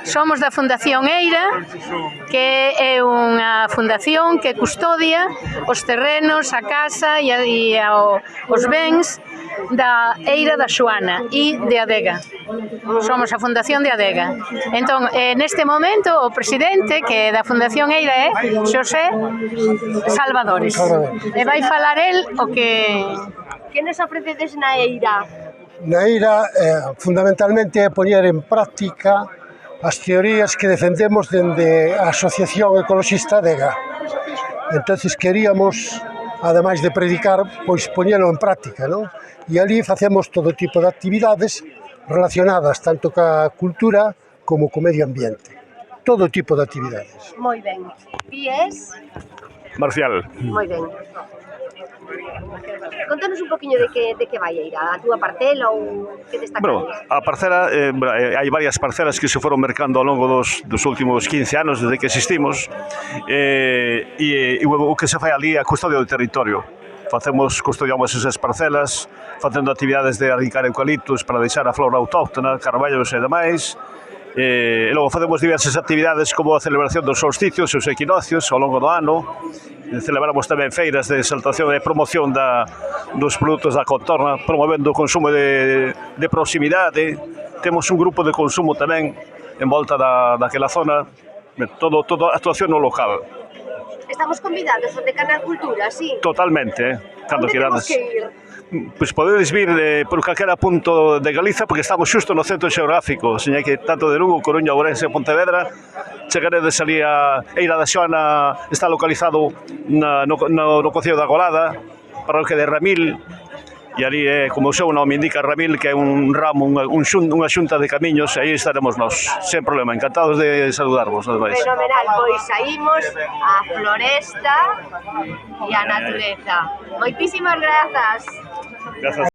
Somos da Fundación Eira, que é unha fundación que custodia os terrenos, a casa e os bens da Eira da Xoana e de Adega. Somos a Fundación de Adega. Entón, neste momento, o presidente que da Fundación Eira é Xosé Salvadores. E vai falar el o que... Que nos ofrecedes na Eira? Na Eira, fundamentalmente, é poñer en práctica as teorías que defendemos dende a Asociación Ecologista Adega. Entonces queríamos, ademais de predicar, pois poñelo en práctica, non? E ali facemos todo tipo de actividades relacionadas tanto ca cultura como co medio ambiente. Todo tipo de actividades. Moi ben. Ti es? Marcial. Moi ben. Contanos un poquinho de que vai a Eira, a túa parcela ou que destacades? Bueno, a parcela, hai varias parcelas que se foron mercando ao longo dos últimos 15 anos desde que existimos e o que se fai ali é a custodia do territorio. Custodiamos esas parcelas, facendo actividades de arrincar eucaliptos para deixar a flora autóctona, carballos e demais. E logo facemos diversas actividades como a celebración dos solsticios e os equinocios ao longo do ano. Celebramos tamén feiras de exaltación e promoción dos produtos da contorna, promovendo o consumo de proximidade. Temos un grupo de consumo tamén en volta daquela zona, todo actuación no local. Estamos convidados onde Canal Cultura, sí? Totalmente, cando onde querades. Temos que ir? Pois podedes vir por calquera punto de Galiza, porque estamos xusto no centro xeográfico, seña que tanto de Lugo, Coruña, Ourense e Pontevedra, chegaredes ali a Eira da Xoana, está localizado no concello da Golada, parroquia de Ramil, e ali é, como o seu nome indica, Ramil, que é un ramo, unha xunta de camiños, e aí estaremos nós, sen problema, encantados de saludarvos, ademais. Fenomenal, pois saímos a floresta e a natureza. Moitísimas grazas. Grazas.